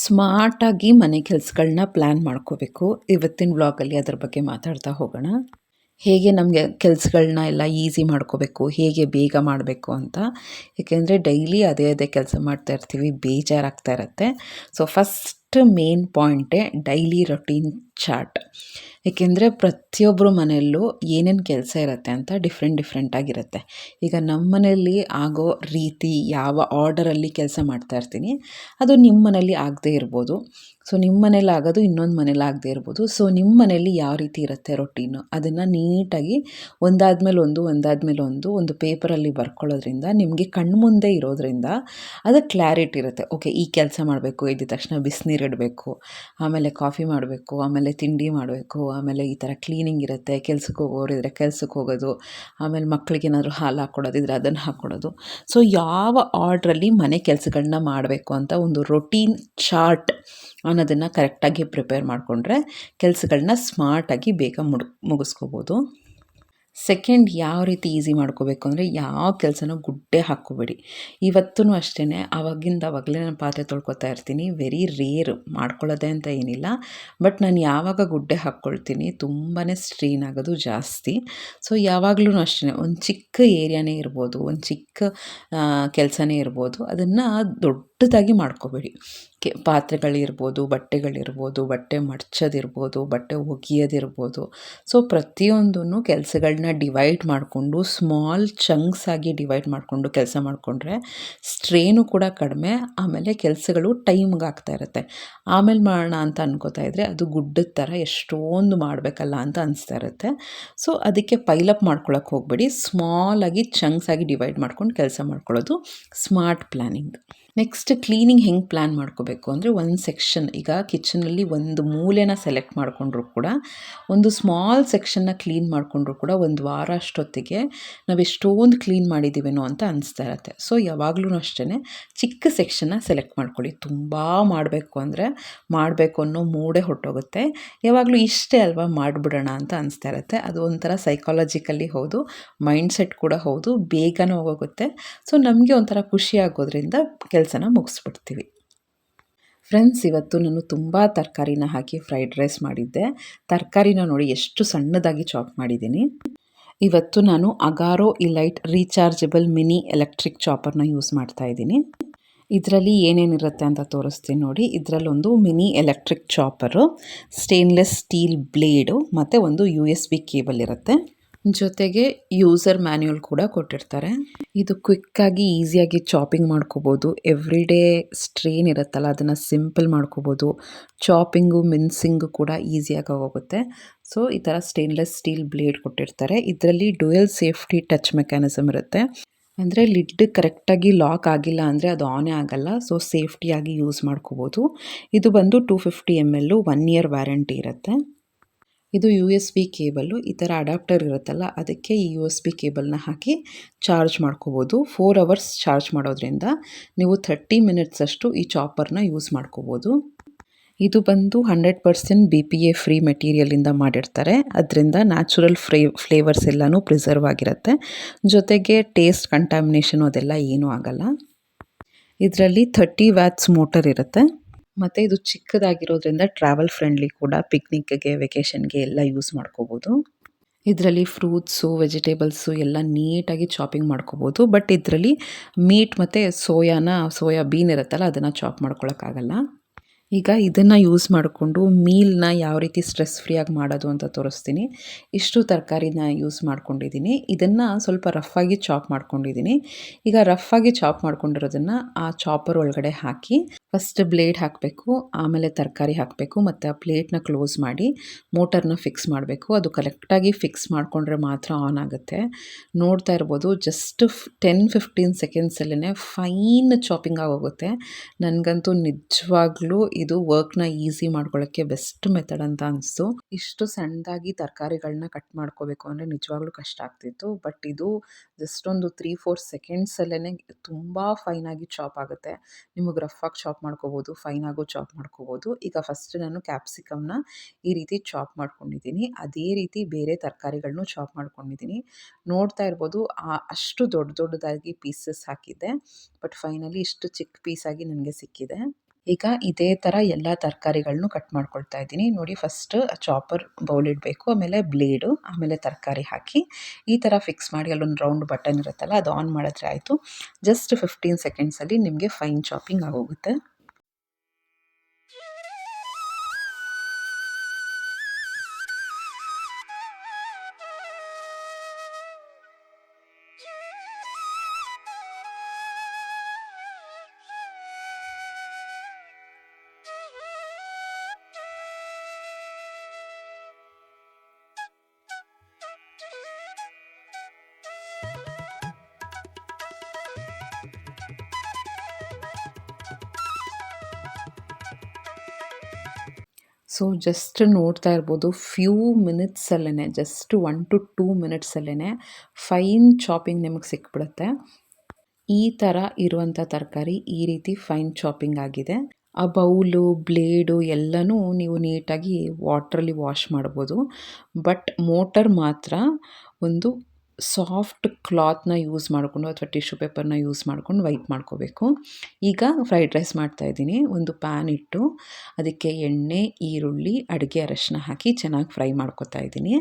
ಸ್ಮಾರ್ಟಾಗಿ ಮನೆ ಕೆಲಸಗಳನ್ನ ಪ್ಲ್ಯಾನ್ ಮಾಡ್ಕೋಬೇಕು. ಇವತ್ತಿನ ವ್ಲಾಗಲ್ಲಿ ಅದ್ರ ಬಗ್ಗೆ ಮಾತಾಡ್ತಾ ಹೋಗೋಣ. ಹೇಗೆ ನಮಗೆ ಕೆಲಸಗಳನ್ನ ಎಲ್ಲ ಈಸಿ ಮಾಡ್ಕೋಬೇಕು, ಹೇಗೆ ಬೇಗ ಮಾಡಬೇಕು ಅಂತ. ಏಕೆಂದರೆ ಡೈಲಿ ಅದೇ ಅದೇ ಕೆಲಸ ಮಾಡ್ತಾ ಇರ್ತೀವಿ, ಬೇಜಾರಾಗ್ತಾ ಇರುತ್ತೆ. ಸೊ ಫಸ್ಟ್ ಮೇನ್ ಪಾಯಿಂಟೇ ಡೈಲಿ ರೊಟೀನ್ ಚಾರ್ಟ್. ಏಕೆಂದರೆ ಪ್ರತಿಯೊಬ್ಬರ ಮನೆಯಲ್ಲೂ ಏನೇನು ಕೆಲಸ ಇರುತ್ತೆ ಅಂತ ಡಿಫ್ರೆಂಟಾಗಿರುತ್ತೆ. ಈಗ ನಮ್ಮ ಮನೆಯಲ್ಲಿ ಆಗೋ ರೀತಿ ಯಾವ ಆರ್ಡರಲ್ಲಿ ಕೆಲಸ ಮಾಡ್ತಾ ಇರ್ತೀನಿ, ಅದು ನಿಮ್ಮ ಮನೇಲಿ ಆಗದೇ ಇರ್ಬೋದು. ಸೊ ನಿಮ್ಮ ಮನೇಲಿ ಆಗೋದು ಇನ್ನೊಂದು ಮನೇಲಿ ಆಗದೇ ಇರ್ಬೋದು. ಸೊ ನಿಮ್ಮ ಮನೇಲಿ ಯಾವ ರೀತಿ ಇರುತ್ತೆ ರೊಟೀನು, ಅದನ್ನು ನೀಟಾಗಿ ಒಂದಾದ್ಮೇಲೆ ಒಂದು ಪೇಪರಲ್ಲಿ ಬರ್ಕೊಳ್ಳೋದ್ರಿಂದ ನಿಮಗೆ ಕಣ್ಮುಂದೆ ಇರೋದ್ರಿಂದ ಅದಕ್ಕೆ ಕ್ಲಾರಿಟಿ ಇರುತ್ತೆ. ಓಕೆ, ಈ ಕೆಲಸ ಮಾಡಬೇಕು, ಎದ್ದ ತಕ್ಷಣ ಬಿಸಿನೀರು ಇಡಬೇಕು, ಆಮೇಲೆ ಕಾಫಿ ಮಾಡಬೇಕು, ಆಮೇಲೆ ತಿಂಡಿ ಮಾಡಬೇಕು, ಆಮೇಲೆ ಈ ಥರ ಕ್ಲೀನಿಂಗ್ ಇರುತ್ತೆ, ಕೆಲ್ಸಕ್ಕೆ ಹೋಗೋರಿದ್ರೆ ಕೆಲ್ಸಕ್ಕೆ ಹೋಗೋದು, ಆಮೇಲೆ ಮಕ್ಕಳಿಗೆ ಏನಾದರೂ ಹಾಲು ಹಾಕ್ಕೊಡೋದಿದ್ರೆ ಅದನ್ನು ಹಾಕ್ಕೊಡೋದು. ಸೊ ಯಾವ ಆರ್ಡ್ರಲ್ಲಿ ಮನೆ ಕೆಲಸಗಳನ್ನ ಮಾಡಬೇಕು ಅಂತ ಒಂದು ರೊಟೀನ್ ಚಾರ್ಟ್ ಅನ್ನೋದನ್ನು ಕರೆಕ್ಟಾಗಿ ಪ್ರಿಪೇರ್ ಮಾಡಿಕೊಂಡ್ರೆ ಕೆಲಸಗಳನ್ನ ಸ್ಮಾರ್ಟಾಗಿ ಬೇಗ ಮುಗಿಸ್ಕೋಬೋದು. ಸೆಕೆಂಡ್, ಯಾವ ರೀತಿ ಈಸಿ ಮಾಡ್ಕೋಬೇಕು ಅಂದರೆ ಯಾವ ಕೆಲಸನೂ ಗುಡ್ಡೆ ಹಾಕ್ಕೋಬೇಡಿ. ಇವತ್ತೂ ಅಷ್ಟೇ, ಆವಾಗಲೇ ನಾನು ಪಾತ್ರೆ ತೊಳ್ಕೊತಾ ಇರ್ತೀನಿ. ವೆರಿ ರೇರ್ ಮಾಡ್ಕೊಳ್ಳೋದೆ ಅಂತ ಏನಿಲ್ಲ, ಬಟ್ ನಾನು ಯಾವಾಗ ಗುಡ್ಡೆ ಹಾಕ್ಕೊಳ್ತೀನಿ ತುಂಬಾ ಸ್ಟ್ರೈನ್ ಆಗೋದು ಜಾಸ್ತಿ. ಸೊ ಯಾವಾಗಲೂ ಅಷ್ಟೇ, ಒಂದು ಚಿಕ್ಕ ಏರಿಯಾನೇ ಇರ್ಬೋದು, ಒಂದು ಚಿಕ್ಕ ಕೆಲಸನೇ ಇರ್ಬೋದು, ಅದನ್ನು ದೊಡ್ಡದಾಗಿ ಮಾಡ್ಕೋಬೇಡಿ. ಪಾತ್ರೆಗಳಿರ್ಬೋದು, ಬಟ್ಟೆ ಮಡ್ಚೋದಿರ್ಬೋದು, ಬಟ್ಟೆ ಒಗೆಯೋದಿರ್ಬೋದು. ಸೊ ಪ್ರತಿಯೊಂದೂ ಕೆಲಸಗಳನ್ನ ಡಿವೈಡ್ ಮಾಡಿಕೊಂಡು ಸ್ಮಾಲ್ ಚಂಕ್ಸ್ ಆಗಿ ಡಿವೈಡ್ ಮಾಡಿಕೊಂಡು ಕೆಲಸ ಮಾಡಿಕೊಂಡ್ರೆ ಸ್ಟ್ರೇನು ಕೂಡ ಕಡಿಮೆ, ಆಮೇಲೆ ಕೆಲಸಗಳು ಟೈಮ್ಗೆ ಆಗ್ತಾ ಇರುತ್ತೆ. ಆಮೇಲೆ ಮಾಡೋಣ ಅಂತ ಅನ್ಕೋತಾ ಇದ್ದರೆ ಅದು ಗುಡ್ಡದ ಥರ ಎಷ್ಟೊಂದು ಮಾಡಬೇಕಲ್ಲ ಅಂತ ಅನಿಸ್ತಾ ಇರುತ್ತೆ. ಸೊ ಅದಕ್ಕೆ ಪೈಲಪ್ ಮಾಡ್ಕೊಳಕ್ಕೆ ಹೋಗಬೇಡಿ, ಸ್ಮಾಲಾಗಿ ಚಂಕ್ಸ್ ಆಗಿ ಡಿವೈಡ್ ಮಾಡ್ಕೊಂಡು ಕೆಲಸ ಮಾಡ್ಕೊಳ್ಳೋದು ಸ್ಮಾರ್ಟ್ ಪ್ಲ್ಯಾನಿಂಗ್. ನೆಕ್ಸ್ಟ್, ಕ್ಲೀನಿಂಗ್ ಹೆಂಗೆ ಪ್ಲ್ಯಾನ್ ಮಾಡ್ಕೋಬೇಕು ಅಂದರೆ, ಒಂದು ಸೆಕ್ಷನ್, ಈಗ ಕಿಚನಲ್ಲಿ ಒಂದು ಮೂಲೆನ ಸೆಲೆಕ್ಟ್ ಮಾಡಿಕೊಂಡ್ರು ಕೂಡ, ಒಂದು ಸ್ಮಾಲ್ ಸೆಕ್ಷನ್ನ ಕ್ಲೀನ್ ಮಾಡಿಕೊಂಡ್ರು ಕೂಡ ಒಂದು ವಾರ ಅಷ್ಟೊತ್ತಿಗೆ ನಾವು ಎಷ್ಟೊಂದು ಕ್ಲೀನ್ ಮಾಡಿದ್ದೀವೇನೋ ಅಂತ ಅನಿಸ್ತಾ ಇರುತ್ತೆ. ಸೊ ಯಾವಾಗಲೂ ಅಷ್ಟೇ ಚಿಕ್ಕ ಸೆಕ್ಷನ್ನ ಸೆಲೆಕ್ಟ್ ಮಾಡ್ಕೊಳ್ಳಿ. ತುಂಬ ಮಾಡಬೇಕು ಅನ್ನೋ ಮೂಡೇ ಹೊರಟೋಗುತ್ತೆ. ಯಾವಾಗಲೂ ಇಷ್ಟೇ ಅಲ್ವಾ ಮಾಡಿಬಿಡೋಣ ಅಂತ ಅನಿಸ್ತಾ ಇರುತ್ತೆ. ಅದು ಒಂಥರ ಸೈಕಾಲಜಿಕಲಿ ಹೌದು, ಮೈಂಡ್ಸೆಟ್ ಕೂಡ ಹೌದು, ಬೇಗನೂ ಹೋಗುತ್ತೆ. ಸೊ ನಮಗೆ ಒಂಥರ ಖುಷಿ ಆಗೋದ್ರಿಂದ ಕೆಲಸನ ಮುಗಿಸ್ಬಿಡ್ತೀವಿ. ಫ್ರೆಂಡ್ಸ್, ಇವತ್ತು ನಾನು ತುಂಬ ತರಕಾರಿನ ಹಾಕಿ ಫ್ರೈಡ್ ರೈಸ್ ಮಾಡಿದ್ದೆ. ತರಕಾರಿನ ನೋಡಿ ಎಷ್ಟು ಸಣ್ಣದಾಗಿ ಚಾಪ್ ಮಾಡಿದ್ದೀನಿ. ಇವತ್ತು ನಾನು Agaro elite rechargeable mini electric ಚಾಪರ್ನ ಯೂಸ್ ಮಾಡ್ತಾ ಇದ್ದೀನಿ. ಇದರಲ್ಲಿ ಏನೇನಿರುತ್ತೆ ಅಂತ ತೋರಿಸ್ತೀನಿ ನೋಡಿ. ಇದರಲ್ಲೊಂದು mini electric chopper, stainless steel blade ಮತ್ತು ಒಂದು USB ಕೇಬಲ್ ಇರುತ್ತೆ. ಜೊತೆಗೆ ಯೂಸರ್ ಮ್ಯಾನ್ಯುಯಲ್ ಕೂಡ ಕೊಟ್ಟಿರ್ತಾರೆ. ಇದು ಕ್ವಿಕ್ಕಾಗಿ ಈಸಿಯಾಗಿ ಚಾಪಿಂಗ್ ಮಾಡ್ಕೋಬೋದು. ಎವ್ರಿ ಡೇ ಸ್ಟ್ರೇನ್ ಇರುತ್ತಲ್ಲ, ಅದನ್ನು ಸಿಂಪಲ್ ಮಾಡ್ಕೋಬೋದು. ಚಾಪಿಂಗು ಮಿನ್ಸಿಂಗು ಕೂಡ ಈಸಿಯಾಗಿ ಹೋಗುತ್ತೆ. ಸೊ ಈ ಥರ ಸ್ಟೇನ್ಲೆಸ್ ಸ್ಟೀಲ್ ಬ್ಲೇಡ್ ಕೊಟ್ಟಿರ್ತಾರೆ. ಇದರಲ್ಲಿ ಡ್ಯುಯಲ್ ಸೇಫ್ಟಿ ಟಚ್ ಮೆಕ್ಯಾನಿಸಮ್ ಇರುತ್ತೆ. ಅಂದರೆ ಲಿಡ್ ಕರೆಕ್ಟಾಗಿ ಲಾಕ್ ಆಗಿಲ್ಲ ಅಂದರೆ ಅದು ಆನೇ ಆಗಲ್ಲ. ಸೊ ಸೇಫ್ಟಿಯಾಗಿ ಯೂಸ್ ಮಾಡ್ಕೋಬೋದು. ಇದು ಬಂದು 250 ml 1 year ವ್ಯಾರಂಟಿ ಇರುತ್ತೆ. ಇದು USB ಕೇಬಲ್ಲು. ಈ ಥರ ಅಡಾಪ್ಟರ್ ಇರುತ್ತಲ್ಲ, ಅದಕ್ಕೆ ಈ USB ಕೇಬಲ್ನ ಹಾಕಿ ಚಾರ್ಜ್ ಮಾಡ್ಕೋಬೋದು. 4 hours ಚಾರ್ಜ್ ಮಾಡೋದ್ರಿಂದ ನೀವು 30 minutes ಅಷ್ಟು ಈ ಚಾಪರ್ನ ಯೂಸ್ ಮಾಡ್ಕೋಬೋದು. ಇದು ಬಂದು 100% BPA ಫ್ರೀ ಮೆಟೀರಿಯಲಿಂದ ಮಾಡಿರ್ತಾರೆ. ಅದರಿಂದ ನ್ಯಾಚುರಲ್ ಫ್ಲೇವರ್ಸ್ ಎಲ್ಲನೂ ಪ್ರಿಸರ್ವ್ ಆಗಿರುತ್ತೆ. ಜೊತೆಗೆ ಟೇಸ್ಟ್ ಕಂಟ್ಯಾಮಿನೇಷನು ಅದೆಲ್ಲ ಏನೂ ಆಗಲ್ಲ. ಇದರಲ್ಲಿ 30 watts ಮೋಟರ್ ಇರುತ್ತೆ. ಮತ್ತು ಇದು ಚಿಕ್ಕದಾಗಿರೋದ್ರಿಂದ ಟ್ರಾವೆಲ್ ಫ್ರೆಂಡ್ಲಿ ಕೂಡ, ಪಿಕ್ನಿಕ್ಗೆ, ವೆಕೇಷನ್ಗೆ ಎಲ್ಲ ಯೂಸ್ ಮಾಡ್ಕೋಬೋದು. ಇದರಲ್ಲಿ ಫ್ರೂಟ್ಸು, ವೆಜಿಟೇಬಲ್ಸು ಎಲ್ಲ ನೀಟಾಗಿ ಚಾಪಿಂಗ್ ಮಾಡ್ಕೋಬೋದು. ಬಟ್ ಇದರಲ್ಲಿ ಮೀಟ್ ಮತ್ತು ಸೋಯಾಬೀನ್ ಇರುತ್ತಲ್ಲ, ಅದನ್ನು ಚಾಪ್ ಮಾಡ್ಕೊಳಕ್ಕಾಗಲ್ಲ. ಈಗ ಇದನ್ನು ಯೂಸ್ ಮಾಡಿಕೊಂಡು ಮೀಲ್ನ ಯಾವ ರೀತಿ ಸ್ಟ್ರೆಸ್ ಫ್ರೀಯಾಗಿ ಮಾಡೋದು ಅಂತ ತೋರಿಸ್ತೀನಿ. ಇಷ್ಟು ತರಕಾರಿನ ಯೂಸ್ ಮಾಡ್ಕೊಂಡಿದ್ದೀನಿ. ಇದನ್ನು ಸ್ವಲ್ಪ ರಫಾಗಿ ಚಾಪ್ ಮಾಡ್ಕೊಂಡಿದ್ದೀನಿ. ಈಗ ರಫಾಗಿ ಚಾಪ್ ಮಾಡ್ಕೊಂಡಿರೋದನ್ನು ಆ ಚಾಪರ್ ಒಳಗಡೆ ಹಾಕಿ ಫಸ್ಟ್ ಬ್ಲೇಡ್ ಹಾಕಬೇಕು, ಆಮೇಲೆ ತರಕಾರಿ ಹಾಕಬೇಕು, ಮತ್ತು ಆ ಪ್ಲೇಟ್ನ ಕ್ಲೋಸ್ ಮಾಡಿ ಮೋಟರ್ನ ಫಿಕ್ಸ್ ಮಾಡಬೇಕು. ಅದು ಕರೆಕ್ಟಾಗಿ ಫಿಕ್ಸ್ ಮಾಡಿಕೊಂಡ್ರೆ ಮಾತ್ರ ಆನ್ ಆಗುತ್ತೆ. ನೋಡ್ತಾ ಇರ್ಬೋದು, ಜಸ್ಟ್ 10-15 ಸೆಕೆಂಡ್ಸಲ್ಲೇ ಫೈನ್ ಚಾಪಿಂಗ್ ಆಗೋಗುತ್ತೆ. ನನಗಂತೂ ನಿಜವಾಗ್ಲೂ ಇದು ವರ್ಕ್ನ ಈಸಿ ಮಾಡ್ಕೊಳ್ಳೋಕ್ಕೆ ಬೆಸ್ಟ್ ಮೆಥಡ್ ಅಂತ ಅನಿಸ್ತು. ಇಷ್ಟು ಸಣ್ಣದಾಗಿ ತರಕಾರಿಗಳನ್ನ ಕಟ್ ಮಾಡ್ಕೋಬೇಕು ಅಂದರೆ ನಿಜವಾಗ್ಲೂ ಕಷ್ಟ ಆಗ್ತಿತ್ತು. ಬಟ್ ಇದು ಜಸ್ಟ್ ಒಂದು 3-4 ಸೆಕೆಂಡ್ಸಲ್ಲೇ ತುಂಬ ಫೈನಾಗಿ ಚಾಪ್ ಆಗುತ್ತೆ. ನಿಮಗೆ ರಫಾಗಿ ಚಾಪ್ ಮಾಡ್ಕೋಬೋದು, ಫೈನಾಗೂ ಚಾಪ್ ಮಾಡ್ಕೋಬೋದು. ಈಗ ಫಸ್ಟ್ ನಾನು ಕ್ಯಾಪ್ಸಿಕಮ್ನ ಈ ರೀತಿ ಚಾಪ್ ಮಾಡ್ಕೊಂಡಿದ್ದೀನಿ. ಅದೇ ರೀತಿ ಬೇರೆ ತರಕಾರಿಗಳನ್ನೂ ಚಾಪ್ ಮಾಡ್ಕೊಂಡಿದ್ದೀನಿ. ನೋಡ್ತಾ ಇರ್ಬೋದು, ಅಷ್ಟು ದೊಡ್ಡದಾಗಿ ಪೀಸಸ್ ಹಾಕಿದ್ದೆ, ಬಟ್ ಫೈನಲಿ ಇಷ್ಟು ಚಿಕ್ಕ ಪೀಸಾಗಿ ನನಗೆ ಸಿಕ್ಕಿದೆ. ಈಗ ಇದೇ ಥರ ಎಲ್ಲ ತರಕಾರಿಗಳನ್ನೂ ಕಟ್ ಮಾಡ್ಕೊಳ್ತಾ ಇದ್ದೀನಿ. ನೋಡಿ, ಫಸ್ಟ್ ಚಾಪರ್ ಬೌಲ್ ಇಡಬೇಕು, ಆಮೇಲೆ ಬ್ಲೇಡು, ಆಮೇಲೆ ತರಕಾರಿ ಹಾಕಿ ಈ ಥರ ಫಿಕ್ಸ್ ಮಾಡಿ ಅಲ್ಲೊಂದು ರೌಂಡ್ ಬಟನ್ ಇರುತ್ತಲ್ಲ, ಅದು ಆನ್ ಮಾಡಿದ್ರೆ ಆಯಿತು. ಜಸ್ಟ್ 15 ಸೆಕೆಂಡ್ಸಲ್ಲಿ ನಿಮಗೆ ಫೈನ್ ಚಾಪಿಂಗ್ ಆಗೋಗುತ್ತೆ. ಸೊ ಜಸ್ಟ್ ನೋಡ್ತಾ ಇರ್ಬೋದು, ಫ್ಯೂ ಮಿನಿಟ್ಸಲ್ಲೇ, ಜಸ್ಟ್ 1 to 2 ಮಿನಿಟ್ಸಲ್ಲೇ ಫೈನ್ ಚಾಪಿಂಗ್ ನಿಮಗೆ ಸಿಕ್ಬಿಡುತ್ತೆ. ಈ ಥರ ಇರುವಂಥ ತರಕಾರಿ ಈ ರೀತಿ ಫೈನ್ ಚಾಪಿಂಗ್ ಆಗಿದೆ. ಆ ಬೌಲು, ಬ್ಲೇಡು ಎಲ್ಲನೂ ನೀವು ನೀಟಾಗಿ ವಾಟ್ರಲ್ಲಿ ವಾಶ್ ಮಾಡ್ಬೋದು. ಬಟ್ ಮೋಟರ್ ಮಾತ್ರ ಒಂದು ಸಾಫ್ಟ್ ಕ್ಲಾತ್ನ ಯೂಸ್ ಮಾಡಿಕೊಂಡು ಅಥವಾ ಟಿಶ್ಯೂ ಪೇಪರ್ನ ಯೂಸ್ ಮಾಡ್ಕೊಂಡು ವೈಪ್ ಮಾಡ್ಕೋಬೇಕು. ಈಗ ಫ್ರೈಡ್ ರೈಸ್ ಮಾಡ್ತಾಯಿದ್ದೀನಿ. ಒಂದು ಪ್ಯಾನ್ ಇಟ್ಟು ಅದಕ್ಕೆ ಎಣ್ಣೆ, ಈರುಳ್ಳಿ, ಅಡುಗೆ ಅರಶಿನ ಹಾಕಿ ಚೆನ್ನಾಗಿ ಫ್ರೈ ಮಾಡ್ಕೊತಾ ಇದ್ದೀನಿ.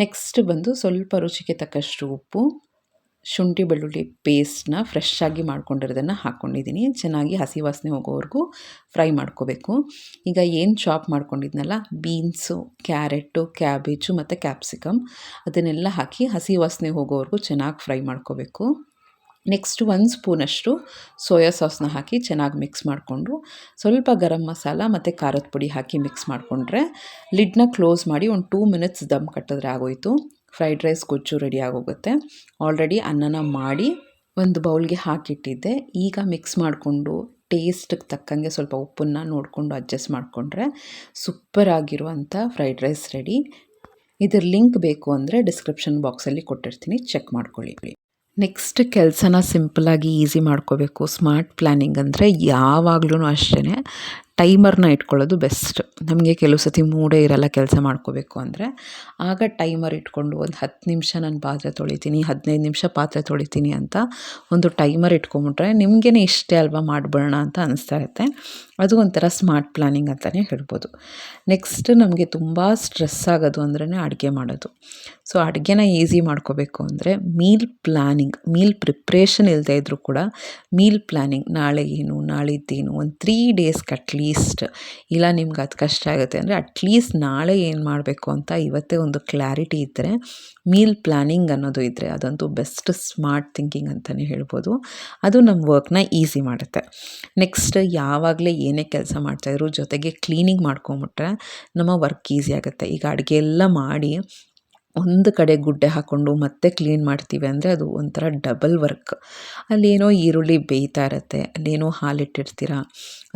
ನೆಕ್ಸ್ಟ್ ಬಂದು ಸ್ವಲ್ಪ ರುಚಿಗೆ ತಕ್ಕಷ್ಟು ಉಪ್ಪು, ಶುಂಠಿ ಬೆಳ್ಳುಳ್ಳಿ ಪೇಸ್ಟ್ನ ಫ್ರೆಶ್ ಆಗಿ ಮಾಡ್ಕೊಂಡಿರೋದನ್ನು ಹಾಕ್ಕೊಂಡಿದ್ದೀನಿ. ಚೆನ್ನಾಗಿ ಹಸಿ ವಾಸನೆ ಹೋಗೋವರೆಗೂ ಫ್ರೈ ಮಾಡ್ಕೋಬೇಕು. ಈಗ ಏನು ಚಾಪ್ ಮಾಡ್ಕೊಂಡಿದ್ನಲ್ಲ, ಬೀನ್ಸು, ಕ್ಯಾರೆಟು, ಕ್ಯಾಬೇಜು ಮತ್ತು ಕ್ಯಾಪ್ಸಿಕಮ್ ಅದನ್ನೆಲ್ಲ ಹಾಕಿ ಹಸಿ ವಾಸನೆ ಹೋಗೋವರೆಗೂ ಚೆನ್ನಾಗಿ ಫ್ರೈ ಮಾಡ್ಕೋಬೇಕು. ನೆಕ್ಸ್ಟ್ 1 ಸ್ಪೂನಷ್ಟು ಸೋಯಾ ಸಾಸ್ನ ಹಾಕಿ ಚೆನ್ನಾಗಿ ಮಿಕ್ಸ್ ಮಾಡಿಕೊಂಡು ಸ್ವಲ್ಪ ಗರಂ ಮಸಾಲ ಮತ್ತು ಖಾರದ ಪುಡಿ ಹಾಕಿ ಮಿಕ್ಸ್ ಮಾಡಿಕೊಂಡ್ರೆ ಲಿಡ್ನ ಕ್ಲೋಸ್ ಮಾಡಿ ಒಂದು 2 ಮಿನಿಟ್ಸ್ ದಮ್ ಕಟ್ಟಿದ್ರೆ ಆಗೋಯಿತು. ಫ್ರೈಡ್ ರೈಸ್ ಗೊಜ್ಜು ರೆಡಿ ಆಗೋಗುತ್ತೆ. ಆಲ್ರೆಡಿ ಅನ್ನನ ಮಾಡಿ ಒಂದು ಬೌಲ್ಗೆ ಹಾಕಿಟ್ಟಿದ್ದೆ. ಈಗ ಮಿಕ್ಸ್ ಮಾಡಿಕೊಂಡು ಟೇಸ್ಟಿಗೆ ತಕ್ಕಂಗೆ ಸ್ವಲ್ಪ ಉಪ್ಪನ್ನು ನೋಡಿಕೊಂಡು ಅಡ್ಜಸ್ಟ್ ಮಾಡಿಕೊಂಡ್ರೆ ಸೂಪರ್ ಆಗಿರುವಂಥ ಫ್ರೈಡ್ ರೈಸ್ ರೆಡಿ. ಇದರ ಲಿಂಕ್ ಬೇಕು ಅಂದರೆ ಡಿಸ್ಕ್ರಿಪ್ಷನ್ ಬಾಕ್ಸಲ್ಲಿ ಕೊಟ್ಟಿರ್ತೀನಿ, ಚೆಕ್ ಮಾಡ್ಕೊಳ್ಳಿ. ನೆಕ್ಸ್ಟ್ ಕೆಲಸನ ಸಿಂಪಲಾಗಿ ಈಸಿ ಮಾಡ್ಕೋಬೇಕು. ಸ್ಮಾರ್ಟ್ ಪ್ಲ್ಯಾನಿಂಗ್ ಅಂದರೆ ಯಾವಾಗಲೂ ಅಷ್ಟೇ ಟೈಮರ್ನ ಇಟ್ಕೊಳ್ಳೋದು ಬೆಸ್ಟ್. ನಮಗೆ ಕೆಲವು ಸತಿ ಮೂಡೇ ಇರಲ್ಲ ಕೆಲಸ ಮಾಡ್ಕೋಬೇಕು ಅಂದರೆ, ಆಗ ಟೈಮರ್ ಇಟ್ಕೊಂಡು ಒಂದು 10 ನಿಮಿಷ ನಾನು ಪಾತ್ರೆ ತೊಳಿತೀನಿ, 15 ನಿಮಿಷ ಪಾತ್ರೆ ತೊಳಿತೀನಿ ಅಂತ ಒಂದು ಟೈಮರ್ ಇಟ್ಕೊಂಬಿಟ್ರೆ ನಿಮಗೇ ಇಷ್ಟೇ ಅಲ್ವಾ ಮಾಡಿಬಿಡೋಣ ಅಂತ ಅನಿಸ್ತಾ ಇರುತ್ತೆ. ಅದು ಒಂಥರ ಸ್ಮಾರ್ಟ್ ಪ್ಲ್ಯಾನಿಂಗ್ ಅಂತಲೇ ಹೇಳ್ಬೋದು. ನೆಕ್ಸ್ಟ್ ನಮಗೆ ತುಂಬ ಸ್ಟ್ರೆಸ್ ಆಗೋದು ಅಂದ್ರೇ ಅಡುಗೆ ಮಾಡೋದು. ಸೊ ಅಡುಗೆನ ಈಸಿ ಮಾಡ್ಕೋಬೇಕು ಅಂದರೆ ಮೀಲ್ ಪ್ಲ್ಯಾನಿಂಗ್, ಮೀಲ್ ಪ್ರಿಪ್ರೇಷನ್ ಇಲ್ಲದೇ ಇದ್ದರೂ ಕೂಡ ಮೀಲ್ ಪ್ಲ್ಯಾನಿಂಗ್, ನಾಳೆ ಏನು, ನಾಳಿದ್ದೇನು, ಒಂದು 3 ಡೇಸ್ಗೆ ಅಟ್ಲೀಸ್ಟ್, ಇಲ್ಲ ನಿಮ್ಗೆ ಅದು ಕಷ್ಟ ಆಗುತ್ತೆ ಅಂದರೆ ಅಟ್ಲೀಸ್ಟ್ ನಾಳೆ ಏನು ಮಾಡಬೇಕು ಅಂತ ಇವತ್ತೇ ಒಂದು ಕ್ಲಾರಿಟಿ ಇದ್ದರೆ, ಮೀಲ್ ಪ್ಲ್ಯಾನಿಂಗ್ ಅನ್ನೋದು ಇದ್ದರೆ ಅದಂತೂ ಬೆಸ್ಟ್ ಸ್ಮಾರ್ಟ್ ಥಿಂಕಿಂಗ್ ಅಂತಲೇ ಹೇಳ್ಬೋದು. ಅದು ನಮ್ಮ ವರ್ಕ್ನ ಈಸಿ ಮಾಡುತ್ತೆ. ನೆಕ್ಸ್ಟ್ ಯಾವಾಗಲೇ ಏನೇ ಕೆಲಸ ಮಾಡ್ತಾಯಿದ್ರು ಜೊತೆಗೆ ಕ್ಲೀನಿಂಗ್ ಮಾಡ್ಕೊಂಬಿಟ್ರೆ ನಮ್ಮ ವರ್ಕ್ ಈಸಿ ಆಗುತ್ತೆ. ಈಗ ಅಡುಗೆ ಎಲ್ಲ ಮಾಡಿ ಒಂದು ಕಡೆ ಗುಡ್ಡೆ ಹಾಕ್ಕೊಂಡು ಮತ್ತೆ ಕ್ಲೀನ್ ಮಾಡ್ತೀವಿ ಅಂದರೆ ಅದು ಒಂಥರ ಡಬಲ್ ವರ್ಕ್. ಅಲ್ಲೇನೋ ಈರುಳ್ಳಿ ಬೇಯ್ತಾ ಇರುತ್ತೆ, ಅಲ್ಲೇನೋ ಹಾಲಿಟ್ಟಿರ್ತೀರ,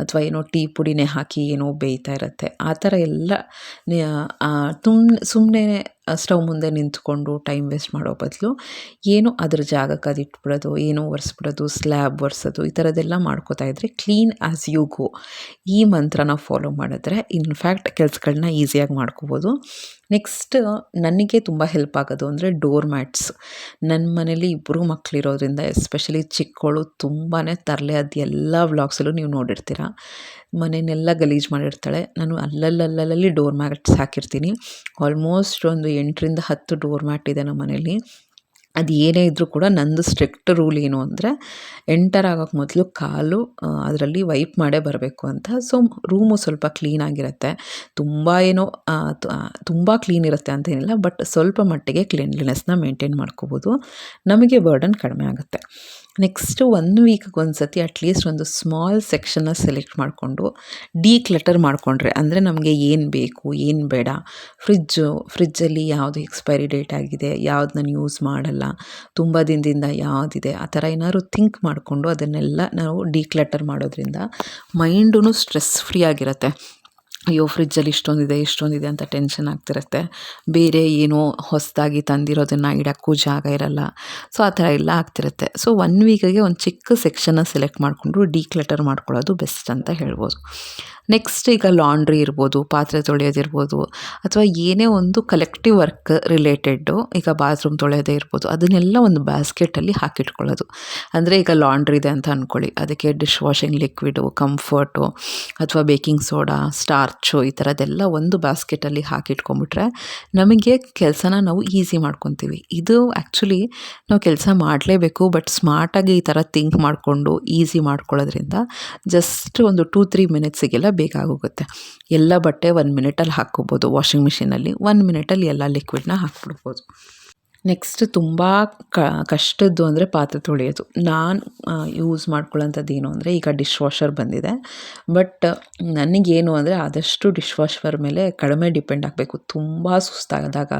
ಅಥವಾ ಏನೋ ಟೀ ಪುಡಿನೇ ಹಾಕಿ ಏನೋ ಬೇಯ್ತಾ ಇರುತ್ತೆ. ಆ ಥರ ಎಲ್ಲ ಸುಮ್ಮನೆ ಸ್ಟವ್ ಮುಂದೆ ನಿಂತ್ಕೊಂಡು ಟೈಮ್ ವೇಸ್ಟ್ ಮಾಡೋ ಬದಲು ಏನೋ ಅದ್ರ ಜಾಗಕ್ಕೆ ಅದು ಇಟ್ಬಿಡೋದು, ಏನೋ ಒರೆಸ್ಬಿಡೋದು, ಸ್ಲ್ಯಾಬ್ ಒರೆಸೋದು, ಈ ಥರದ್ದೆಲ್ಲ ಮಾಡ್ಕೋತಾ ಇದ್ದರೆ ಕ್ಲೀನ್ ಆ್ಯಸ್ ಯು ಗೋ ಈ ಮಂತ್ರನ ಫಾಲೋ ಮಾಡಿದ್ರೆ ಇನ್ಫ್ಯಾಕ್ಟ್ ಕೆಲಸಗಳನ್ನ ಈಸಿಯಾಗಿ ಮಾಡ್ಕೋಬೋದು. ನೆಕ್ಸ್ಟ್ ನನಗೆ ತುಂಬ ಹೆಲ್ಪ್ ಆಗೋದು ಅಂದರೆ ಡೋರ್ ಮ್ಯಾಟ್ಸ್. ನನ್ನ ಮನೇಲಿ 2 ಮಕ್ಕಳಿರೋದ್ರಿಂದ ಎಸ್ಪೆಷಲಿ ಚಿಕ್ಕವಳು ತುಂಬಾ ತರಲೆ. ಅದು ಎಲ್ಲ ವ್ಲಾಗ್ಸಲ್ಲೂ ನೀವು ನೋಡಿರ್ತೀರ. ಮನೆಯನ್ನೆಲ್ಲ ಗಲೀಜು ಮಾಡಿರ್ತಾಳೆ. ನಾನು ಅಲ್ಲಲ್ಲಿ ಡೋರ್ ಮ್ಯಾಟ್ಸ್ ಹಾಕಿರ್ತೀನಿ. ಆಲ್ಮೋಸ್ಟ್ ಒಂದು 8ರಿಂದ 10 ಡೋರ್ ಮ್ಯಾಟ್ ಇದೆ ನಮ್ಮ ಮನೇಲಿ. ಅದು ಏನೇ ಇದ್ದರೂ ಕೂಡ ನಂದು ಸ್ಟ್ರಿಕ್ಟ್ ರೂಲ್ ಏನು ಅಂದರೆ ಎಂಟರ್ ಆಗೋಕ್ಕೆ ಮೊದಲು ಕಾಲು ಅದರಲ್ಲಿ ವೈಪ್ ಮಾಡೇ ಬರಬೇಕು ಅಂತ. ಸೊ ರೂಮು ಸ್ವಲ್ಪ ಕ್ಲೀನಾಗಿರುತ್ತೆ. ತುಂಬ ಕ್ಲೀನ್ ಇರುತ್ತೆ ಅಂತೇನಿಲ್ಲ, ಬಟ್ ಸ್ವಲ್ಪ ಮಟ್ಟಿಗೆ ಕ್ಲೀನ್ಲಿನೆಸ್ನ ಮೇಂಟೈನ್ ಮಾಡ್ಕೋಬೋದು. ನಮಗೆ ಬರ್ಡನ್ ಕಡಿಮೆ ಆಗುತ್ತೆ. ನೆಕ್ಸ್ಟು 1 ವೀಕ್ಗೆ ಒಂದು ಸತಿ ಅಟ್ಲೀಸ್ಟ್ ಒಂದು ಸ್ಮಾಲ್ ಸೆಕ್ಷನ್ನ ಸೆಲೆಕ್ಟ್ ಮಾಡಿಕೊಂಡು ಡೀಕ್ಲಟರ್ ಮಾಡಿಕೊಂಡ್ರೆ, ಅಂದರೆ ನಮಗೆ ಏನು ಬೇಕು ಏನು ಬೇಡ, ಫ್ರಿಜ್ಜಲ್ಲಿ ಯಾವುದು ಎಕ್ಸ್ಪೈರಿ ಡೇಟ್ ಆಗಿದೆ, ಯಾವ್ದು ನಾನು ಯೂಸ್ ಮಾಡಲ್ಲ, ತುಂಬ ದಿನದಿಂದ ಯಾವುದಿದೆ, ಆ ಥರ ಏನಾದ್ರು ಥಿಂಕ್ ಮಾಡಿಕೊಂಡು ಅದನ್ನೆಲ್ಲ ನಾವು ಡೀಕ್ಲಟರ್ ಮಾಡೋದ್ರಿಂದ ಮೈಂಡೂ ಸ್ಟ್ರೆಸ್ ಫ್ರೀ ಆಗಿರುತ್ತೆ. ಅಯ್ಯೋ ಫ್ರಿಜ್ಜಲ್ಲಿ ಇಷ್ಟೊಂದಿದೆ ಅಂತ ಟೆನ್ಷನ್ ಆಗ್ತಿರುತ್ತೆ. ಬೇರೆ ಏನೋ ಹೊಸದಾಗಿ ತಂದಿರೋದನ್ನು ಇಡೋಕ್ಕೂ ಜಾಗ ಇರಲ್ಲ. ಸೊ ಆ ಥರ ಎಲ್ಲ ಆಗ್ತಿರುತ್ತೆ. ಸೊ 1 ವೀಕಿಗೆ ಒಂದು ಚಿಕ್ಕ ಸೆಕ್ಷನ್ನ ಸೆಲೆಕ್ಟ್ ಮಾಡಿಕೊಂಡು ಡಿಕ್ಲಟರ್ ಮಾಡ್ಕೊಳ್ಳೋದು ಬೆಸ್ಟ್ ಅಂತ ಹೇಳ್ಬೋದು. ನೆಕ್ಸ್ಟ್ ಈಗ ಲಾಂಡ್ರಿ ಇರ್ಬೋದು, ಪಾತ್ರೆ ತೊಳೆಯೋದಿರ್ಬೋದು, ಅಥವಾ ಏನೇ ಒಂದು ಕಲೆಕ್ಟಿವ್ ವರ್ಕ್ ರಿಲೇಟೆಡ್ಡು, ಈಗ ಬಾತ್ರೂಮ್ ತೊಳೆಯೋದೇ ಇರ್ಬೋದು, ಅದನ್ನೆಲ್ಲ ಒಂದು ಬ್ಯಾಸ್ಕೆಟಲ್ಲಿ ಹಾಕಿಟ್ಕೊಳ್ಳೋದು. ಅಂದರೆ ಈಗ ಲಾಂಡ್ರಿ ಇದೆ ಅಂತ ಅಂದ್ಕೊಳ್ಳಿ, ಅದಕ್ಕೆ ಡಿಶ್ ವಾಷಿಂಗ್ ಲಿಕ್ವಿಡು, ಕಂಫರ್ಟು ಅಥವಾ ಬೇಕಿಂಗ್ ಸೋಡಾ, ಸ್ಟಾರ್ಚು ಈ ಥರದ್ದೆಲ್ಲ ಒಂದು ಬಾಸ್ಕೆಟಲ್ಲಿ ಹಾಕಿಟ್ಕೊಂಬಿಟ್ರೆ ನಮಗೆ ಕೆಲಸನ ನಾವು ಈಸಿ ಮಾಡ್ಕೊತೀವಿ. ಇದು ಆ್ಯಕ್ಚುಲಿ ನಾವು ಕೆಲಸ ಮಾಡಲೇಬೇಕು, ಬಟ್ ಸ್ಮಾರ್ಟಾಗಿ ಈ ಥರ ಥಿಂಕ್ ಮಾಡಿಕೊಂಡು ಈಸಿ ಮಾಡ್ಕೊಳ್ಳೋದ್ರಿಂದ ಜಸ್ಟ್ ಒಂದು 2-3 ಮಿನಿಟ್ಸಿಗೆಲ್ಲ ಬೇಗ ಆಗೋಗುತ್ತೆ. ಎಲ್ಲ ಬಟ್ಟೆ 1 ಮಿನಿಟಲ್ಲಿ ಹಾಕ್ಕೋಬೋದು ವಾಷಿಂಗ್ ಮಿಷಿನಲ್ಲಿ, 1 ಮಿನಿಟಲ್ಲಿ ಎಲ್ಲ ಲಿಕ್ವಿಡ್ನ ಹಾಕ್ಬಿಡ್ಬೋದು. ನೆಕ್ಸ್ಟ್ ತುಂಬ ಕಷ್ಟದ್ದು ಅಂದರೆ ಪಾತ್ರೆ ತೊಳೆಯೋದು. ನಾನು ಯೂಸ್ ಮಾಡ್ಕೊಳ್ಳೋಂಥದ್ದು ಏನು ಅಂದರೆ, ಈಗ ಡಿಶ್ ವಾಷರ್ ಬಂದಿದೆ, ಬಟ್ ನನಗೇನು ಅಂದರೆ ಆದಷ್ಟು ಡಿಶ್ ವಾಷರ್ ಮೇಲೆ ಕಡಿಮೆ ಡಿಪೆಂಡ್ ಆಗಬೇಕು. ತುಂಬ ಸುಸ್ತಾದಾಗ,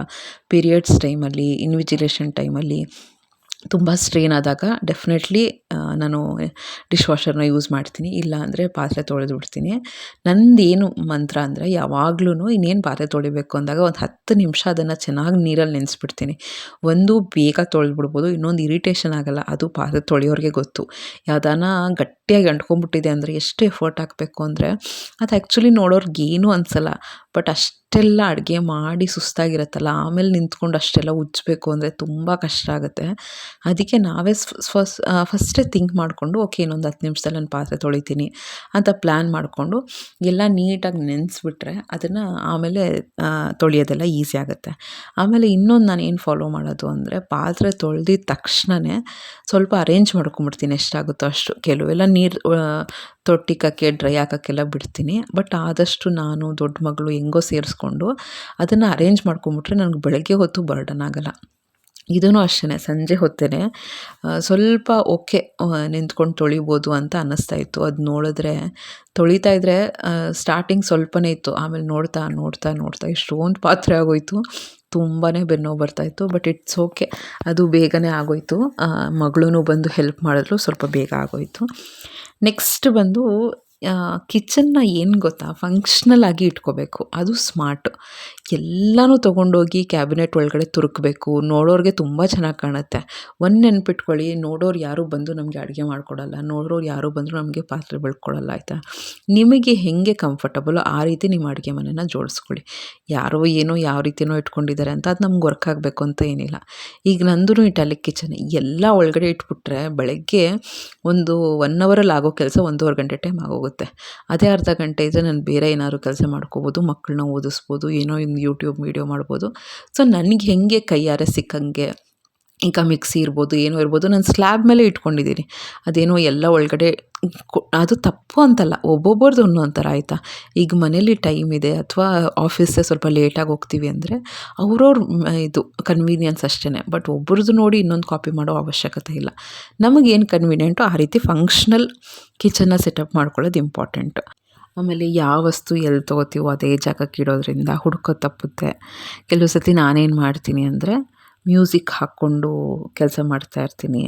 ಪೀರಿಯಡ್ಸ್ ಟೈಮಲ್ಲಿ, ಇನ್ವಿಜಿಲೇಷನ್ ಟೈಮಲ್ಲಿ ತುಂಬ ಸ್ಟ್ರೇನ್ ಆದಾಗ ಡೆಫಿನೆಟ್ಲಿ ನಾನು ಡಿಶ್ ವಾಷರ್ನ ಯೂಸ್ ಮಾಡ್ತೀನಿ. ಇಲ್ಲ ಅಂದರೆ ಪಾತ್ರೆ ತೊಳೆದು ಬಿಡ್ತೀನಿ. ನಂದೇನು ಮಂತ್ರ ಅಂದರೆ, ಯಾವಾಗ್ಲೂ ಇನ್ನೇನು ಪಾತ್ರೆ ತೊಳಿಬೇಕು ಅಂದಾಗ ಒಂದು 10 ನಿಮಿಷ ಅದನ್ನು ಚೆನ್ನಾಗಿ ನೀರಲ್ಲಿ ನೆನೆಸ್ಬಿಡ್ತೀನಿ. ಒಂದು ಬೇಗ ತೊಳೆದ್ಬಿಡ್ಬೋದು, ಇನ್ನೊಂದು ಇರಿಟೇಷನ್ ಆಗೋಲ್ಲ. ಅದು ಪಾತ್ರೆ ತೊಳೆಯೋರಿಗೆ ಗೊತ್ತು. ಯಾವುದಾನ ಗಟ್ಟಿಯಾಗಿ ಅಂಟ್ಕೊಂಡ್ಬಿಟ್ಟಿದೆ ಅಂದರೆ ಎಷ್ಟು ಎಫರ್ಟ್ ಹಾಕಬೇಕು ಅಂದರೆ, ಅದು ಆ್ಯಕ್ಚುಲಿ ನೋಡೋರ್ಗೇನೂ ಅನಿಸಲ್ಲ. ಬಟ್ ಅಷ್ಟೆಲ್ಲ ಅಡುಗೆ ಮಾಡಿ ಸುಸ್ತಾಗಿರುತ್ತಲ್ಲ, ಆಮೇಲೆ ನಿಂತ್ಕೊಂಡು ಅಷ್ಟೆಲ್ಲ ಉಜ್ಜಬೇಕು ಅಂದರೆ ತುಂಬ ಕಷ್ಟ ಆಗುತ್ತೆ. ಅದಕ್ಕೆ ನಾವೇ ಫಸ್ಟೇ ಥಿಂಕ್ ಮಾಡಿಕೊಂಡು, ಓಕೆ ಇನ್ನೊಂದು 10 ನಿಮಿಷದಲ್ಲಿ ನಾನು ಪಾತ್ರೆ ತೊಳಿತೀನಿ ಅಂತ ಪ್ಲ್ಯಾನ್ ಮಾಡಿಕೊಂಡು ಎಲ್ಲ ನೀಟಾಗಿ ನೆನೆಸ್ಬಿಟ್ರೆ ಅದನ್ನು ಆಮೇಲೆ ತೊಳೆಯೋದೆಲ್ಲ ಈಸಿ ಆಗುತ್ತೆ. ಆಮೇಲೆ ಇನ್ನೊಂದು ನಾನು ಏನು ಫಾಲೋ ಮಾಡೋದು ಅಂದರೆ, ಪಾತ್ರೆ ತೊಳೆದಿದ ತಕ್ಷಣವೇ ಸ್ವಲ್ಪ ಅರೇಂಜ್ ಮಾಡ್ಕೊಂಬಿಡ್ತೀನಿ ಎಷ್ಟಾಗುತ್ತೋ ಅಷ್ಟು. ಕೆಲವೆಲ್ಲ ನೀರು ತೊಟ್ಟಿಕ್ಕಕ್ಕೆ, ಡ್ರೈ ಹಾಕೋಕ್ಕೆಲ್ಲ ಬಿಡ್ತೀನಿ. ಬಟ್ ಆದಷ್ಟು ನಾನು ದೊಡ್ಡ ಮಗಳು ಹೆಂಗೋ ಸೇರಿಸ್ಕೊಂಡು ಅದನ್ನು ಅರೇಂಜ್ ಮಾಡ್ಕೊಂಬಿಟ್ರೆ ನನಗೆ ಬೆಳಗ್ಗೆ ಹೊತ್ತು ಬರ್ಡನ್ ಆಗೋಲ್ಲ. ಇದೂ ಅಷ್ಟೇ, ಸಂಜೆ ಹೊತ್ತೇ ಸ್ವಲ್ಪ ಓಕೆ ನಿಂತ್ಕೊಂಡು ತೊಳಿಬೋದು ಅಂತ ಅನ್ನಿಸ್ತಾ ಇತ್ತು. ಅದು ನೋಡಿದ್ರೆ ತೊಳಿತಾ ಇದ್ದರೆ ಸ್ಟಾರ್ಟಿಂಗ್ ಸ್ವಲ್ಪನೇ ಇತ್ತು, ಆಮೇಲೆ ನೋಡ್ತಾ ಎಷ್ಟೊಂದು ಪಾತ್ರೆ ಆಗೋಯಿತು. ತುಂಬಾ ಬೆನ್ನೋವು ಬರ್ತಾಯಿತ್ತು. ಬಟ್ ಇಟ್ಸ್ ಓಕೆ, ಅದು ಬೇಗನೆ ಆಗೋಯಿತು. ಮಗಳೂ ಬಂದು ಹೆಲ್ಪ್ ಮಾಡಿದ್ರು, ಸ್ವಲ್ಪ ಬೇಗ ಆಗೋಯಿತು. ನೆಕ್ಸ್ಟ್ ಬಂದು ಕಿಚನ್ನ ಏನು ಗೊತ್ತಾ, ಫಂಕ್ಷನಲ್ ಆಗಿ ಇಟ್ಕೋಬೇಕು. ಅದು ಸ್ಮಾರ್ಟ್. ಎಲ್ಲನೂ ತೊಗೊಂಡೋಗಿ ಕ್ಯಾಬಿನೆಟ್ ಒಳಗಡೆ ತುರುಕಬೇಕು, ನೋಡೋರಿಗೆ ತುಂಬ ಚೆನ್ನಾಗಿ ಕಾಣುತ್ತೆ. ಒಂದು ನೆನ್ಪಿಟ್ಕೊಳ್ಳಿ, ನೋಡೋರು ಯಾರೂ ಬಂದು ನಮಗೆ ಅಡುಗೆ ಮಾಡಿಕೊಡಲ್ಲ, ನೋಡೋರು ಯಾರೂ ಬಂದರೂ ನಮಗೆ ಪಾತ್ರೆ ಬೆಳ್ಕೊಡಲ್ಲ, ಆಯಿತಾ? ನಿಮಗೆ ಹೇಗೆ ಕಂಫರ್ಟಬಲೋ ಆ ರೀತಿ ನಿಮ್ಮ ಅಡುಗೆ ಮನೆನ ಜೋಡಿಸ್ಕೊಳ್ಳಿ. ಯಾರೋ ಏನೋ ಯಾವ ರೀತಿಯೋ ಇಟ್ಕೊಂಡಿದ್ದಾರೆ ಅಂತ ಅದು ನಮ್ಗೆ ವರ್ಕ್ ಆಗಬೇಕು ಅಂತ ಏನಿಲ್ಲ. ಈಗ ನಂದು ಇಟಾಲಿಕ್ ಕಿಚನ್, ಎಲ್ಲ ಒಳಗಡೆ ಇಟ್ಬಿಟ್ರೆ ಬೆಳಗ್ಗೆ ಒಂದು 1 ಅವರಲ್ಲಿ ಆಗೋ ಕೆಲಸ 1.5 ಗಂಟೆ ಟೈಮ್ ಆಗೋಗುತ್ತೆ. ಅದೇ ಅರ್ಧ ಗಂಟೆ ಇದ್ದರೆ ನಾನು ಬೇರೆ ಏನಾದ್ರು ಕೆಲಸ ಮಾಡ್ಕೋಬೋದು, ಮಕ್ಕಳನ್ನ ಓದಿಸ್ಬೋದು, ಏನೋ ಒಂದು ಯೂಟ್ಯೂಬ್ ವೀಡಿಯೋ ಮಾಡ್ಬೋದು. ಸೊ ನನಗೆ ಹೇಗೆ ಕೈಯಾರೆ ಸಿಕ್ಕಂಗೆ, ಈಗ ಮಿಕ್ಸಿ ಇರ್ಬೋದು, ಏನೋ ಇರ್ಬೋದು, ನಾನು ಸ್ಲ್ಯಾಬ್ ಮೇಲೆ ಇಟ್ಕೊಂಡಿದ್ದೀನಿ. ಅದೇನೋ ಎಲ್ಲ ಒಳಗಡೆ ಅದು ತಪ್ಪು ಅಂತಲ್ಲ, ಒಬ್ಬೊಬ್ಬರದ್ದು ಒಂದೊಂಥರ, ಆಯಿತಾ? ಈಗ ಮನೇಲಿ ಟೈಮ್ ಇದೆ ಅಥವಾ ಆಫೀಸೇ ಸ್ವಲ್ಪ ಲೇಟಾಗಿ ಹೋಗ್ತೀವಿ ಅಂದರೆ ಅವ್ರವ್ರ ಇದು ಕನ್ವೀನಿಯನ್ಸ್ ಅಷ್ಟೇ. ಬಟ್ ಒಬ್ರದ್ದು ನೋಡಿ ಇನ್ನೊಂದು ಕಾಪಿ ಮಾಡೋ ಅವಶ್ಯಕತೆ ಇಲ್ಲ. ನಮಗೇನು ಕನ್ವೀನಿಯೆಂಟು ಆ ರೀತಿ ಫಂಕ್ಷನಲ್ ಕಿಚನ್ನ ಸೆಟಪ್ ಮಾಡ್ಕೊಳ್ಳೋದು ಇಂಪಾರ್ಟೆಂಟು. ಆಮೇಲೆ ಯಾವ ವಸ್ತು ಎಲ್ಲಿ ತೊಗೋತೀವೋ ಅದೇ ಜಾಗಕ್ಕೆ ಇಡೋದ್ರಿಂದ ಹುಡ್ಕೋದು ತಪ್ಪುತ್ತೆ. ಕೆಲವು ಸತಿ ನಾನೇನು ಮಾಡ್ತೀನಿ ಅಂದರೆ, ಮ್ಯೂಸಿಕ್ ಹಾಕ್ಕೊಂಡು ಕೆಲಸ ಮಾಡ್ತಾಯಿರ್ತೀನಿ.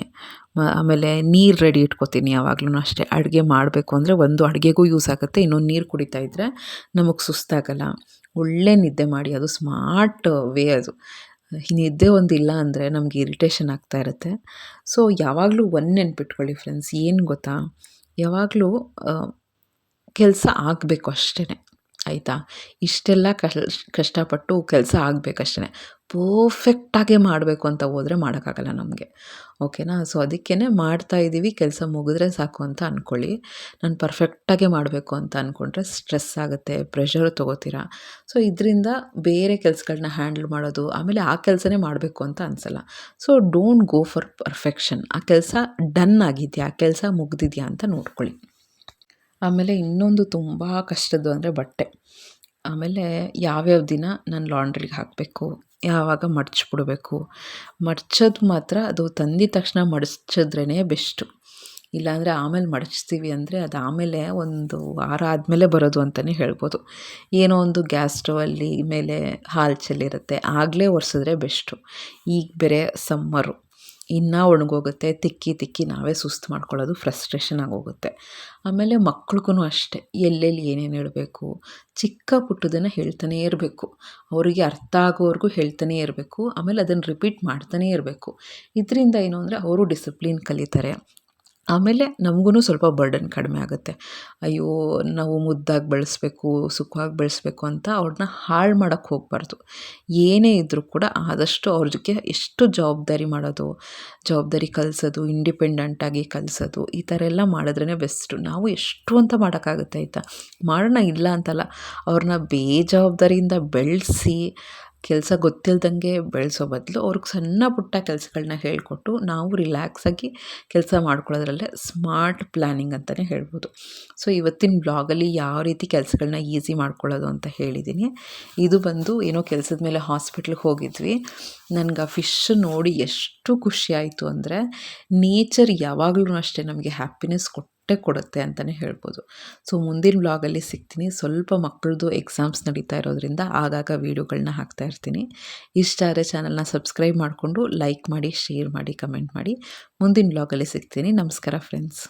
ಆಮೇಲೆ ನೀರು ರೆಡಿ ಇಟ್ಕೋತೀನಿ ಯಾವಾಗಲೂ ಅಷ್ಟೇ. ಅಡುಗೆ ಮಾಡಬೇಕು ಅಂದರೆ ಒಂದು ಅಡುಗೆಗೂ ಯೂಸ್ ಆಗುತ್ತೆ, ಇನ್ನೊಂದು ನೀರು ಕುಡಿತಾ ಇದ್ದರೆ ನಮಗೆ ಸುಸ್ತಾಗಲ್ಲ. ಒಳ್ಳೆ ನಿದ್ದೆ ಮಾಡಿ, ಅದು ಸ್ಮಾರ್ಟ್ ವೇ ಅದು. ನಿದ್ದೆ ಒಂದಿಲ್ಲ ಅಂದರೆ ನಮಗೆ ಇರಿಟೇಷನ್ ಆಗ್ತಾ ಇರುತ್ತೆ. ಸೊ ಯಾವಾಗಲೂ ಒಂದು ನೆನ್ಪಿಟ್ಕೊಳ್ಳಿ ಫ್ರೆಂಡ್ಸ್, ಏನು ಗೊತ್ತಾ, ಯಾವಾಗಲೂ ಕೆಲಸ ಆಗಬೇಕು ಅಷ್ಟೇ, ಆಯಿತಾ? ಇಷ್ಟೆಲ್ಲ ಕಷ್ಟಪಟ್ಟು ಕೆಲಸ ಆಗಬೇಕಷ್ಟೇ. ಪರ್ಫೆಕ್ಟಾಗೆ ಮಾಡಬೇಕು ಅಂತ ಹೋದರೆ ಮಾಡೋಕ್ಕಾಗಲ್ಲ ನಮಗೆ, ಓಕೆನಾ? ಸೊ ಅದಕ್ಕೇ ಮಾಡ್ತಾಯಿದ್ದೀವಿ, ಕೆಲಸ ಮುಗಿದ್ರೆ ಸಾಕು ಅಂತ ಅಂದ್ಕೊಳ್ಳಿ. ನಾನು ಪರ್ಫೆಕ್ಟಾಗೆ ಮಾಡಬೇಕು ಅಂತ ಅಂದ್ಕೊಂಡ್ರೆ ಸ್ಟ್ರೆಸ್ ಆಗುತ್ತೆ, ಪ್ರೆಷರು ತೊಗೋತೀರಾ. ಸೊ ಇದರಿಂದ ಬೇರೆ ಕೆಲಸಗಳನ್ನ ಹ್ಯಾಂಡಲ್ ಮಾಡೋದು, ಆಮೇಲೆ ಆ ಕೆಲಸನೇ ಮಾಡಬೇಕು ಅಂತ ಅನಿಸಲ್ಲ. So don't go for perfection. ಆ ಕೆಲಸ ಡನ್ ಆಗಿದೆಯಾ, ಆ ಕೆಲಸ ಮುಗ್ದಿದೆಯಾ ಅಂತ ನೋಡ್ಕೊಳ್ಳಿ. ಆಮೇಲೆ ಇನ್ನೊಂದು ತುಂಬ ಕಷ್ಟದ್ದು ಅಂದರೆ ಬಟ್ಟೆ. ಆಮೇಲೆ ಯಾವ್ಯಾವ ದಿನ ನಾನು ಲಾಂಡ್ರಿಗೆ ಹಾಕಬೇಕು, ಯಾವಾಗ ಮಡಚಿಬಿಡ್ಬೇಕು. ಮಡ್ಚೋದು ಮಾತ್ರ ಅದು ತಂದಿದ ತಕ್ಷಣ ಮಡಚಿದ್ರೇ ಬೆಸ್ಟು. ಇಲ್ಲಾಂದರೆ ಆಮೇಲೆ ಮಡಚ್ತೀವಿ ಅಂದರೆ ಅದು ಆಮೇಲೆ ಒಂದು ವಾರ ಆದಮೇಲೆ ಬರೋದು ಅಂತಲೇ ಹೇಳ್ಬೋದು. ಏನೋ ಒಂದು ಗ್ಯಾಸ್ ಸ್ಟವಲ್ಲಿ ಮೇಲೆ ಹಾಲು ಚೆಲ್ಲಿರುತ್ತೆ, ಆಗಲೇ ಒರೆಸಿದ್ರೆ ಬೆಸ್ಟು. ಈಗ ಬೇರೆ ಸಮ್ಮರು, ಇನ್ನೂ ಒಣಗೋಗುತ್ತೆ, ತಿಕ್ಕಿ ತಿಕ್ಕಿ ನಾವೇ ಸುಸ್ತು ಮಾಡ್ಕೊಳ್ಳೋದು, ಫ್ರಸ್ಟ್ರೇಷನ್ ಆಗೋಗುತ್ತೆ. ಆಮೇಲೆ ಮಕ್ಳಿಗೂ ಅಷ್ಟೇ ಎಲ್ಲೆಲ್ಲಿ ಏನೇನು ಇಡಬೇಕು, ಚಿಕ್ಕ ಪುಟ್ಟದನ್ನು ಹೇಳ್ತಾನೇ ಇರಬೇಕು, ಅವರಿಗೆ ಅರ್ಥ ಆಗೋವರೆಗೂ ಹೇಳ್ತಾನೇ ಇರಬೇಕು. ಆಮೇಲೆ ಅದನ್ನು ರಿಪೀಟ್ ಮಾಡ್ತಾನೇ ಇರಬೇಕು. ಇದರಿಂದ ಏನು ಅಂದರೆ ಅವರು ಡಿಸಿಪ್ಲಿನ್ ಕಲಿತಾರೆ. ಆಮೇಲೆ ನಮಗೂ ಸ್ವಲ್ಪ ಬರ್ಡನ್ ಕಡಿಮೆ ಆಗುತ್ತೆ. ಅಯ್ಯೋ ನಾವು ಮುದ್ದಾಗಿ ಬೆಳೆಸ್ಬೇಕು, ಸುಖವಾಗಿ ಬೆಳೆಸ್ಬೇಕು ಅಂತ ಅವ್ರನ್ನ ಹಾಳು ಮಾಡೋಕ್ಕೆ ಹೋಗಬಾರ್ದು. ಏನೇ ಇದ್ದರೂ ಕೂಡ ಆದಷ್ಟು ಅವ್ರ ಜೊತೆ ಎಷ್ಟು ಜವಾಬ್ದಾರಿ ಕಲಿಸೋದು, ಇಂಡಿಪೆಂಡೆಂಟಾಗಿ ಕಲಿಸೋದು, ಈ ಥರ ಎಲ್ಲ ಮಾಡಿದ್ರೇ ಬೆಸ್ಟು. ನಾವು ಎಷ್ಟು ಅಂತ ಮಾಡೋಕ್ಕಾಗುತ್ತೆ ಆಯಿತಾ, ಮಾಡೋಣ ಇಲ್ಲ ಅಂತಲ್ಲ. ಅವ್ರನ್ನ ಬೇಜವಾಬ್ದಾರಿಯಿಂದ ಬೆಳೆಸಿ ಕೆಲಸ ಗೊತ್ತಿಲ್ದಂಗೆ ಬೆಳೆಸೋ ಬದಲು ಅವ್ರಿಗೆ ಸಣ್ಣ ಪುಟ್ಟ ಕೆಲಸಗಳನ್ನ ಹೇಳಿಕೊಟ್ಟು ನಾವು ರಿಲ್ಯಾಕ್ಸಾಗಿ ಕೆಲಸ ಮಾಡ್ಕೊಳ್ಳೋದ್ರಲ್ಲೇ ಸ್ಮಾರ್ಟ್ ಪ್ಲ್ಯಾನಿಂಗ್ ಅಂತಲೇ ಹೇಳ್ಬೋದು. ಸೊ ಇವತ್ತಿನ ಬ್ಲಾಗಲ್ಲಿ ಯಾವ ರೀತಿ ಕೆಲಸಗಳನ್ನ ಈಸಿ ಮಾಡ್ಕೊಳ್ಳೋದು ಅಂತ ಹೇಳಿದ್ದೀನಿ. ಇದು ಬಂದು ಏನೋ ಕೆಲಸದ ಮೇಲೆ ಹಾಸ್ಪಿಟ್ಲಿಗೆ ಹೋಗಿದ್ವಿ. ನನಗೆ ಆ ಫಿಶ್ ನೋಡಿ ಎಷ್ಟು ಖುಷಿ ಆಯಿತು ಅಂದರೆ, ನೇಚರ್ ಯಾವಾಗಲೂ ಅಷ್ಟೇ ನಮಗೆ ಹ್ಯಾಪಿನೆಸ್ ಕೊಡುತ್ತೆ ಅಂತಲೇ ಹೇಳ್ಬೋದು. ಸೊ ಮುಂದಿನ ಬ್ಲಾಗಲ್ಲಿ ಸಿಗ್ತೀನಿ. ಸ್ವಲ್ಪ ಮಕ್ಕಳದು ಎಕ್ಸಾಮ್ಸ್ ನಡೀತಾ ಇರೋದ್ರಿಂದ ಆಗಾಗ ವೀಡಿಯೋಗಳನ್ನ ಹಾಕ್ತಾ ಇರ್ತೀನಿ. ಇಷ್ಟ ಆದರೆ ಚಾನಲ್ನ ಸಬ್ಸ್ಕ್ರೈಬ್ ಮಾಡಿಕೊಂಡು ಲೈಕ್ ಮಾಡಿ, ಶೇರ್ ಮಾಡಿ, ಕಮೆಂಟ್ ಮಾಡಿ. ಮುಂದಿನ ಬ್ಲಾಗಲ್ಲಿ ಸಿಗ್ತೀನಿ. ನಮಸ್ಕಾರ ಫ್ರೆಂಡ್ಸ್.